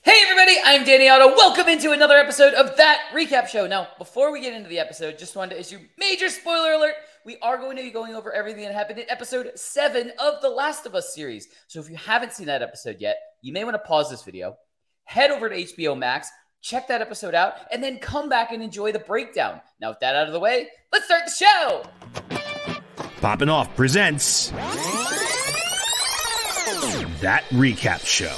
Hey everybody, I'm Danny Otto. Welcome into another episode of That Recap Show. Now, before we get into the episode, just wanted to issue major spoiler alert. We are going to be going over everything that happened in episode 7 of the Last of Us series. So if you haven't seen that episode yet, you may want to pause this video, head over to HBO Max, check that episode out, and then come back and enjoy the breakdown. Now, with that out of the way, let's start the show! Poppin' Off presents That Recap Show.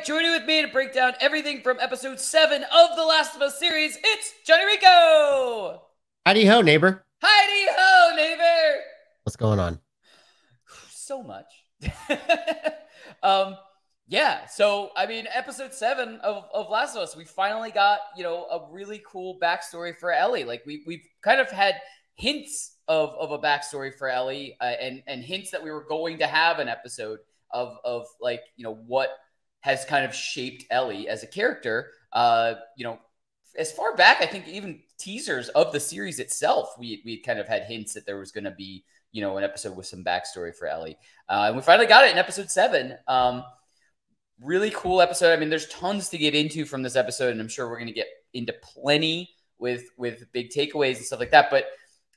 Joining with me to break down everything from episode 7 of the Last of Us series, it's Jon Jon Rico! Howdy ho, neighbor. Howdy ho, neighbor! What's going on? So much. Episode 7 of Last of Us, we finally got, a really cool backstory for Ellie. Like, we've kind of had hints of a backstory for Ellie, and hints that we were going to have an episode of what has kind of shaped Ellie as a character. As far back, I think even teasers of the series itself, we kind of had hints that there was going to be, an episode with some backstory for Ellie. And we finally got it in episode 7. Really cool episode. I mean, there's tons to get into from this episode, and I'm sure we're going to get into plenty with big takeaways and stuff like that. But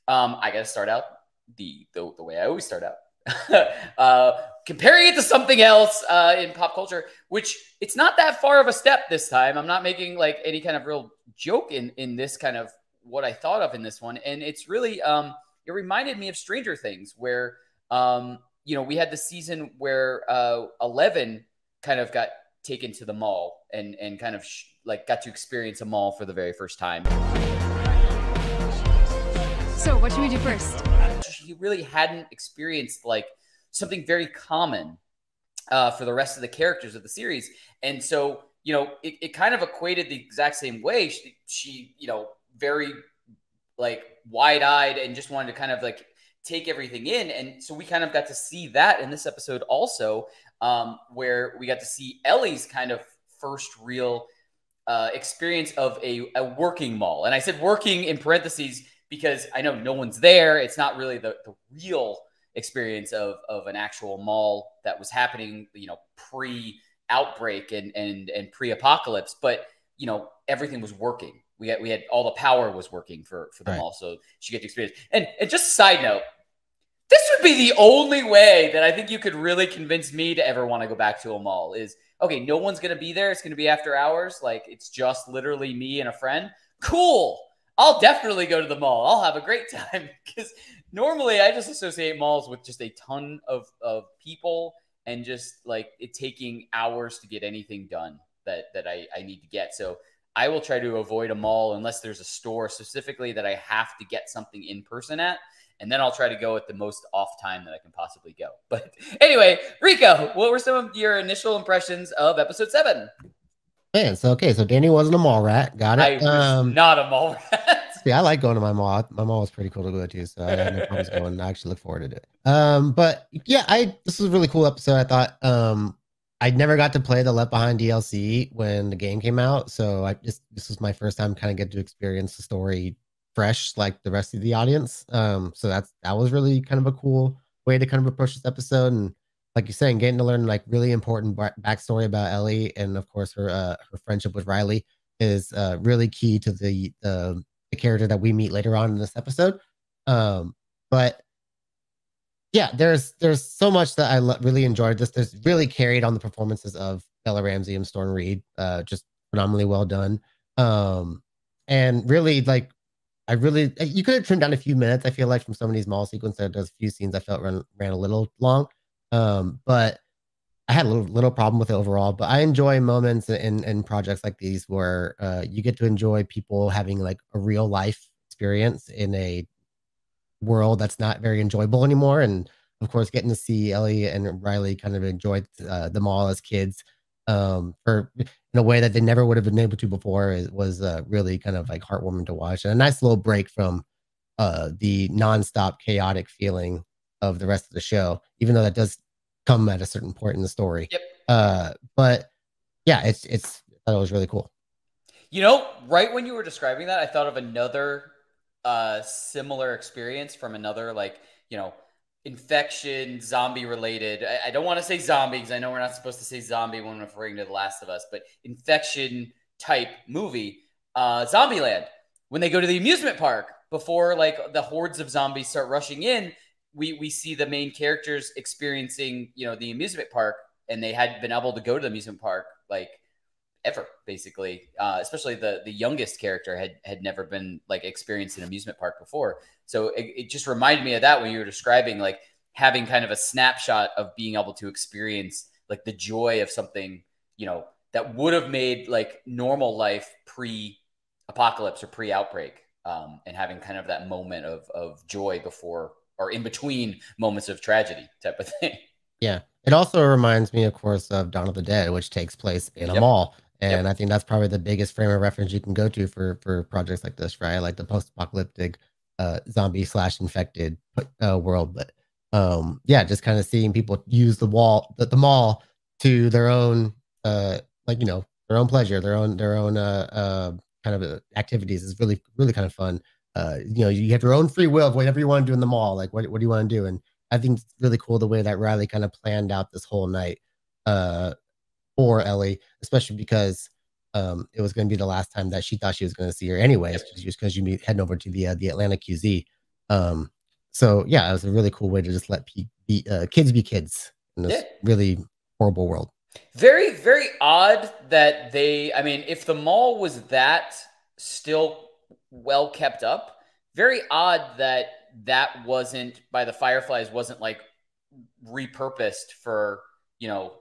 I got to start out the way I always start out. Comparing it to something else in pop culture, which it's not that far of a step this time. I'm not making like any kind of real joke in this kind of what I thought of in this one. And it's really, it reminded me of Stranger Things, where, we had the season where 11 kind of got taken to the mall and kind of got to experience a mall for the very first time. So what should we do first? She really hadn't experienced like something very common for the rest of the characters of the series. And so, it kind of equated the exact same way. She very like wide-eyed and just wanted to kind of like take everything in. And so we kind of got to see that in this episode also, where we got to see Ellie's kind of first real experience of a working mall. And I said working in parentheses because I know no one's there. It's not really the real experience of an actual mall that was happening, pre-outbreak and pre-apocalypse. But, everything was working. We had all the power was working for the mall. So she get to experience. And just a side note, this would be the only way that I think you could really convince me to ever want to go back to a mall is, okay, no one's going to be there. It's going to be after hours. Like, it's just literally me and a friend. Cool. I'll definitely go to the mall. I'll have a great time, because normally I just associate malls with just a ton of people and just like it taking hours to get anything done that I need to get. So I will try to avoid a mall unless there's a store specifically that I have to get something in person at. And then I'll try to go at the most off time that I can possibly go. But anyway, Rico, what were some of your initial impressions of episode 7? Man, so Danny wasn't a mall rat. Got it. I was not a mall rat. Yeah, I like going to my mall. My mall was pretty cool to go to, so I had no problems going. I actually look forward to it. But yeah, this was a really cool episode. I thought I never got to play the Left Behind DLC when the game came out, so this was my first time kind of get to experience the story fresh, like the rest of the audience. So that was really kind of a cool way to kind of approach this episode. And like you're saying, getting to learn like really important backstory about Ellie, and of course her friendship with Riley is really key to the character that we meet later on in this episode. But yeah, there's so much that I really enjoyed. There's really carried on the performances of Bella Ramsey and Storm Reid, just phenomenally well done. And really like you could have trimmed down a few minutes. I feel like from some of these mall sequences, there's a few scenes I felt ran a little long. But I had a little problem with it overall, but I enjoy moments in projects like these where you get to enjoy people having like a real life experience in a world that's not very enjoyable anymore. And of course, getting to see Ellie and Riley kind of enjoy the mall as kids for in a way that they never would have been able to before. It was really kind of like heartwarming to watch, and a nice little break from the nonstop chaotic feeling of the rest of the show, even though that does come at a certain point in the story. Yep. But yeah, it's I thought it was really cool. You know, right when you were describing that, I thought of another similar experience from another, like, you know, infection, zombie related. I don't want to say zombie because I know we're not supposed to say zombie when referring to The Last of Us, but infection type movie, Zombieland. When they go to the amusement park, before like the hordes of zombies start rushing in, we see the main characters experiencing, you know, the amusement park, and they hadn't been able to go to the amusement park like ever, basically. Especially the youngest character had never been like experienced an amusement park before. So it just reminded me of that when you were describing like having kind of a snapshot of being able to experience like the joy of something, you know, that would have made like normal life pre-apocalypse or pre-outbreak, and having kind of that moment of joy before or in between moments of tragedy type of thing. Yeah. It also reminds me, of course, of Dawn of the Dead, which takes place in a mall. And I think that's probably the biggest frame of reference you can go to for projects like this, right? Like the post-apocalyptic zombie / infected world. But yeah, just kind of seeing people use the mall to their own like, you know, their own pleasure, their own kind of activities is really, really kind of fun. You know, you have your own free will of whatever you want to do in the mall. Like, what do you want to do? And I think it's really cool the way that Riley kind of planned out this whole night for Ellie, especially because it was going to be the last time that she thought she was going to see her anyways, just because you heading over to the Atlanta QZ. So yeah, it was a really cool way to just let kids be kids in this really horrible world. Very, very odd that I mean, if the mall was that still well kept up, very odd that wasn't, by the Fireflies, wasn't like repurposed for, you know,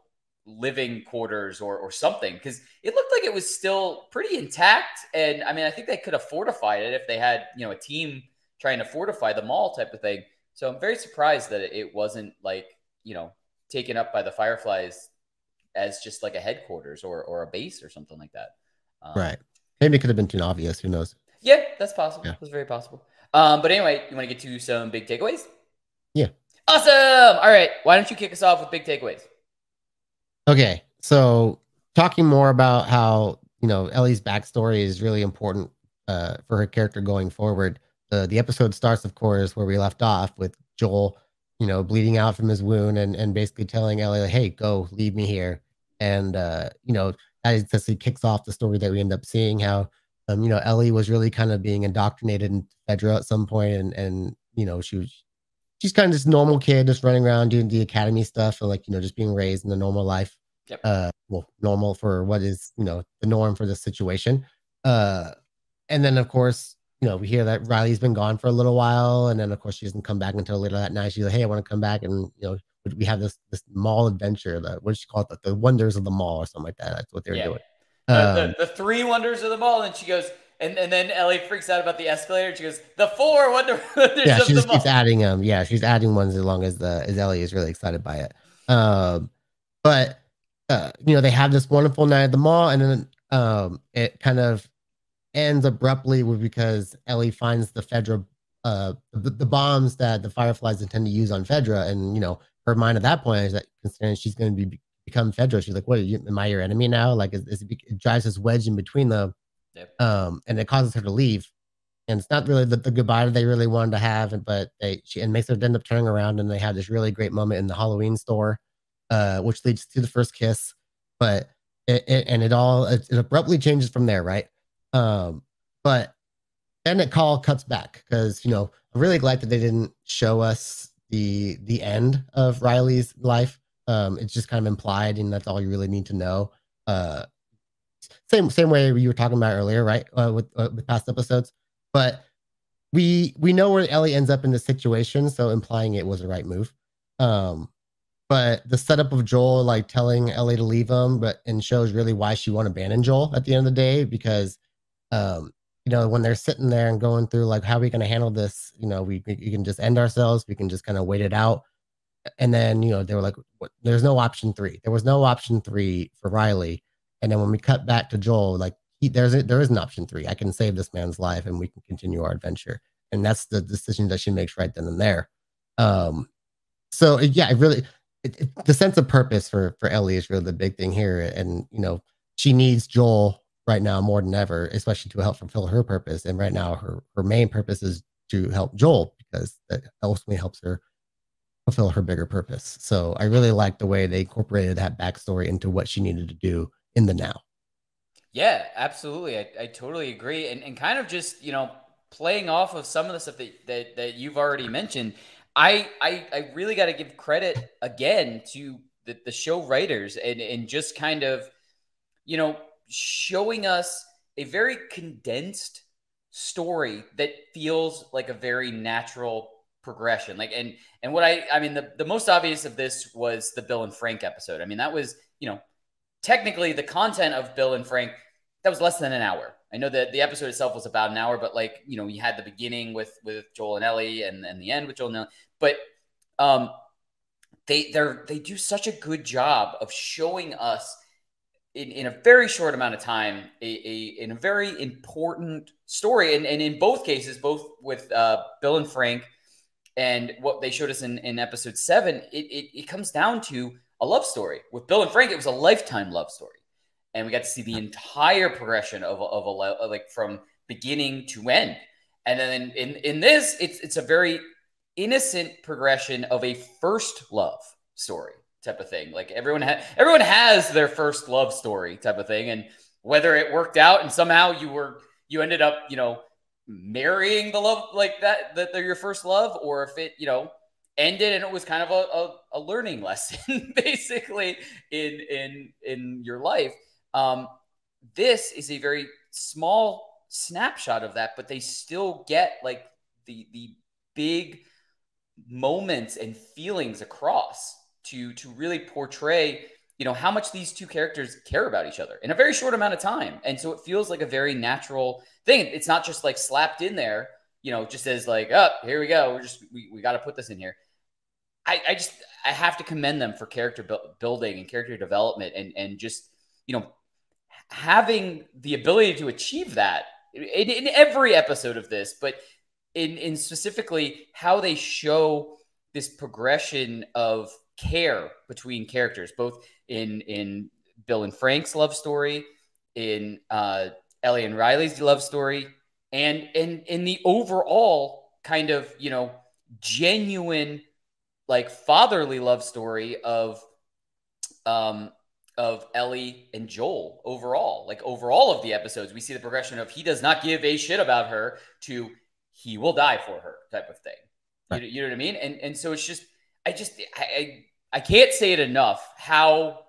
living quarters or something, because it looked like it was still pretty intact. And I mean, I think they could have fortified it if they had, you know, a team trying to fortify the mall type of thing. So I'm very surprised that it wasn't like, you know, taken up by the Fireflies as just like a headquarters or a base or something like that. Right. Maybe it could have been too obvious. Who knows? Yeah, that's possible. Yeah. That's very possible. But anyway, you want to get to some big takeaways? Yeah. Awesome. All right. Why don't you kick us off with big takeaways? Okay. So talking more about how, you know, Ellie's backstory is really important for her character going forward. The episode starts, of course, where we left off with Joel, you know, bleeding out from his wound and basically telling Ellie, like, hey, go, leave me here. And, you know, that essentially kicks off the story that we end up seeing how, you know, Ellie was really kind of being indoctrinated in Pedro at some point, and you know, she's kind of this normal kid just running around doing the academy stuff, and like, you know, just being raised in the normal life. Well, normal for what is, you know, the norm for the situation. And then of course, you know, we hear that Riley's been gone for a little while, and then of course she doesn't come back until later that night. She's like, hey, I want to come back, and you know, we have this mall adventure, what did she call it, the wonders of the mall or something like that. That's what they're doing. The 3 wonders of the mall, and she goes, and then Ellie freaks out about the escalator. And she goes, the 4 wonders of the mall. Yeah, she just keeps adding them. Yeah, she's adding ones as long as Ellie is really excited by it. But you know, they have this wonderful night at the mall, and then it kind of ends abruptly because Ellie finds the Fedra, the bombs that the Fireflies intend to use on Fedra, and you know, her mind at that point is that considering she's going to become Fedra, she's like, "What? Am I your enemy now?" Like, it drives this wedge in between them, and it causes her to leave. And it's not really the goodbye that they really wanted to have, but she makes her end up turning around, and they have this really great moment in the Halloween store, which leads to the first kiss. But it abruptly changes from there, right? But then it cuts back because, you know, I'm really glad that they didn't show us the end of Riley's life. It's just kind of implied, and that's all you really need to know. Same way you were talking about earlier, right? With past episodes, but we know where Ellie ends up in this situation, so implying it was the right move. But the setup of Joel like telling Ellie to leave him, and shows really why she won't abandon Joel at the end of the day, because you know, when they're sitting there and going through like, how are we going to handle this? You know, we can just end ourselves. We can just kind of wait it out. And then, they were like, there's no option 3. There was no option 3 for Riley. And then when we cut back to Joel, like there is an option 3. I can save this man's life and we can continue our adventure. And that's the decision that she makes right then and there. So yeah, the sense of purpose for Ellie is really the big thing here. And, she needs Joel right now more than ever, especially to help fulfill her purpose. And right now her main purpose is to help Joel, because that ultimately helps her fulfill her bigger purpose. So I really like the way they incorporated that backstory into what she needed to do in the now. Yeah, absolutely. I totally agree. And kind of just, playing off of some of the stuff that you've already mentioned, I really got to give credit again to the show writers and just kind of, showing us a very condensed story that feels like a very natural progression. Like, and what I mean, the most obvious of this was the Bill and Frank episode. I mean, that was, technically the content of Bill and Frank, that was less than an hour. I know that the episode itself was about an hour, but like, you had the beginning with Joel and Ellie and the end with Joel and Ellie. But they do such a good job of showing us in a very short amount of time in a very important story. And in both cases, both with Bill and Frank and what they showed us in episode 7, it comes down to a love story. With Bill and Frank, it was a lifetime love story. And we got to see the entire progression of like from beginning to end. And then in this, it's a very innocent progression of a first love story type of thing. Like everyone has their first love story type of thing. And whether it worked out and somehow you ended up, marrying the love like that they're your first love, or if it, ended and it was kind of a learning lesson basically in your life. This is a very small snapshot of that, but they still get like the big moments and feelings across to really portray, how much these two characters care about each other in a very short amount of time. And so it feels like a very natural thing. It's not just like slapped in there, just as like, oh, here we go. We got to put this in here. I have to commend them for character building and character development and just, having the ability to achieve that in every episode of this, but in specifically how they show this progression of care between characters, both in Bill and Frank's love story, in Ellie and Riley's love story, and in the overall kind of, genuine, like fatherly love story of Ellie and Joel overall. Like over all of the episodes, we see the progression of he does not give a shit about her to he will die for her type of thing. Right. You know what I mean? And so it's just, I can't say it enough how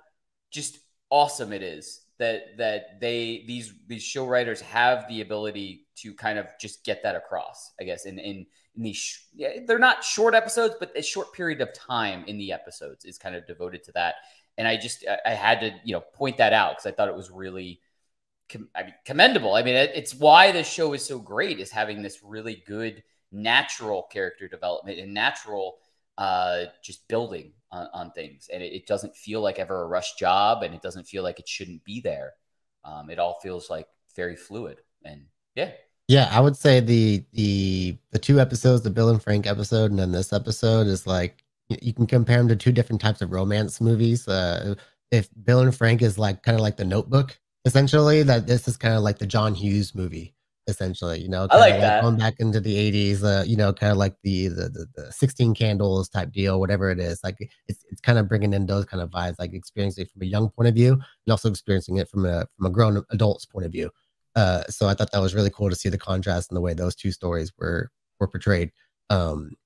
just awesome it is that these show writers have the ability to kind of just get that across, I guess, in these, they're not short episodes, but a short period of time in the episodes is kind of devoted to that. And I had to, point that out because I thought it was really commendable. I mean, it's why this show is so great, is having this really good natural character development and natural just building on things. And it doesn't feel like ever a rush job, and it doesn't feel like it shouldn't be there. It all feels like very fluid. And yeah. Yeah, I would say the 2 episodes, the Bill and Frank episode and then this episode, is like, you can compare them to 2 different types of romance movies. If Bill and Frank is like kind of like The Notebook, essentially, that this is kind of like the John Hughes movie, essentially. I like that, going back into the 80s. Kind of like the 16 Candles type deal, whatever it is. Like it's kind of bringing in those kind of vibes, like experiencing it from a young point of view and also experiencing it from a grown adult's point of view. So I thought that was really cool to see the contrast in the way those 2 stories were portrayed. And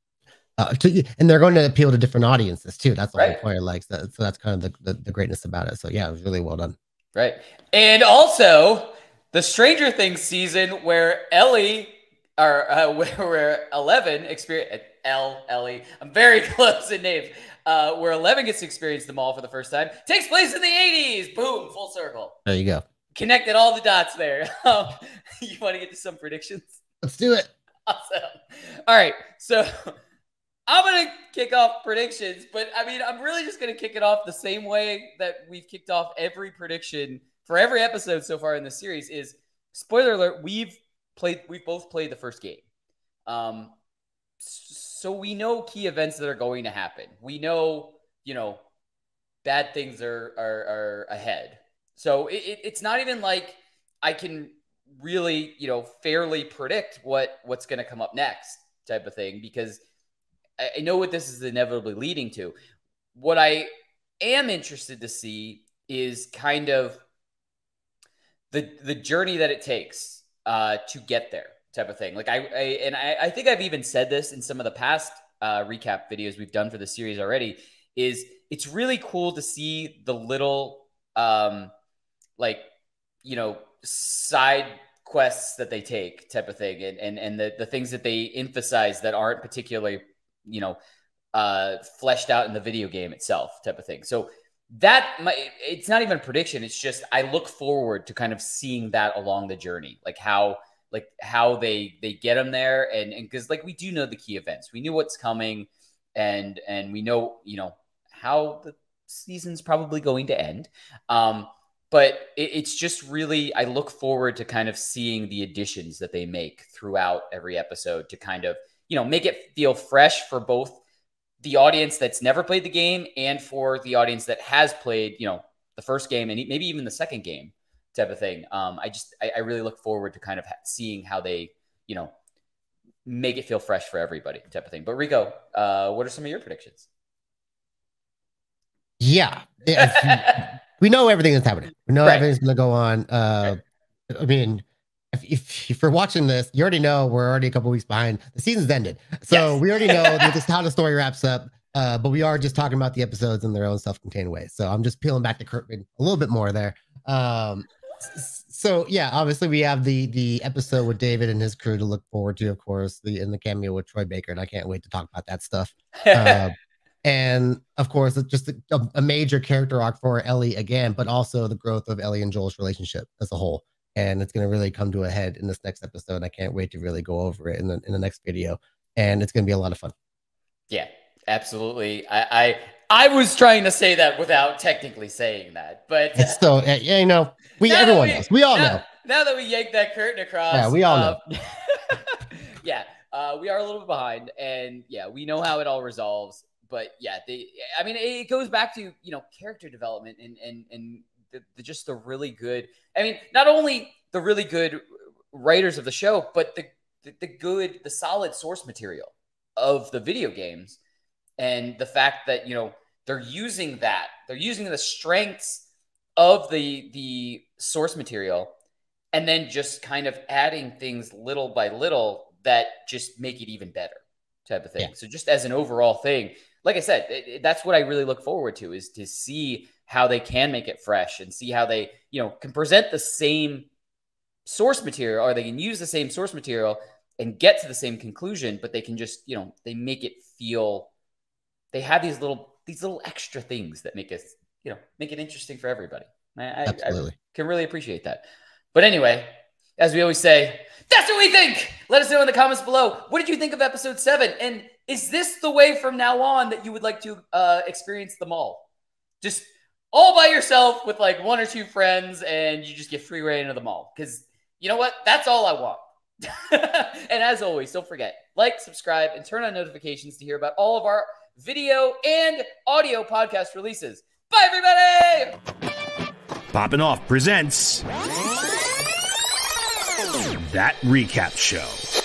they're going to appeal to different audiences too. That's the whole point. Like, so that's kind of the greatness about it. So yeah, it was really well done. Right. And also the Stranger Things season where Ellie, or where 11 experience Ellie. I'm very close in names. Where 11 gets to experience them all for the first time, takes place in the 80s. Boom, full circle. There you go. Connected all the dots there. You want to get to some predictions? Let's do it. Awesome. All right. So I'm going to kick off predictions, but I mean, I'm really just going to kick it off the same way that we've kicked off every prediction for every episode so far in the series is, spoiler alert, we've both played the first game. So we know key events that are going to happen. We know, bad things are ahead. So it's not even like I can really, fairly predict what's going to come up next type of thing, because I know what this is inevitably leading to. What I am interested to see is kind of the journey that it takes to get there type of thing. Like I think I've even said this in some of the past recap videos we've done for the series already, is it's really cool to see the little side quests that they take type of thing, and the things that they emphasize that aren't particularly fleshed out in the video game itself type of thing. So it's not even a prediction. It's just, I look forward to kind of seeing that along the journey, like how they get them there. And because we do know the key events, we knew what's coming, and we know, how the season's probably going to end. But it's just really, I look forward to kind of seeing the additions that they make throughout every episode to kind of, make it feel fresh for both the audience that's never played the game and for the audience that has played, the first game and maybe even the second game type of thing. I really look forward to kind of seeing how they, make it feel fresh for everybody type of thing. But Rico, what are some of your predictions? Yeah. We know everything that's happening. We know everything's going to go on. I mean, if you're watching this, you already know we're already a couple weeks behind. The season's ended. So we already know just how the story wraps up. But we are just talking about the episodes in their own self-contained way. So I'm just peeling back the curtain a little bit more there. So yeah, obviously we have the episode with David and his crew to look forward to, of course, in the cameo with Troy Baker, and I can't wait to talk about that stuff. And of course, it's just a major character arc for Ellie again, but also the growth of Ellie and Joel's relationship as a whole. And it's going to really come to a head in this next episode. I can't wait to really go over it in the next video, and it's going to be a lot of fun. Yeah, absolutely. I was trying to say that without technically saying that, but it's still, everyone knows. We all know. Now that we yanked that curtain across, yeah, we all know. Yeah, we are a little bit behind, and yeah, we know how it all resolves. But yeah, it goes back to character development and just the really good. I mean, not only the really good writers of the show, but the solid source material of the video games, and the fact that they're using the strengths of the source material, and then just kind of adding things little by little that just make it even better type of thing. Yeah. So just as an overall thing, like I said, that's what I really look forward to, is to see how they can make it fresh and see how they, can present the same source material, or they can use the same source material and get to the same conclusion, but they can just, they make it feel, they have these little extra things that make us, make it interesting for everybody. I can really appreciate that. But anyway, as we always say, that's what we think. Let us know in the comments below. What did you think of episode 7? And is this the way from now on that you would like to experience them all? Just all by yourself with like 1 or 2 friends, and you just get free reign of them all. Because you know what? That's all I want. And as always, don't forget, like, subscribe, and turn on notifications to hear about all of our video and audio podcast releases. Bye, everybody! Poppin' Off presents That Recap Show.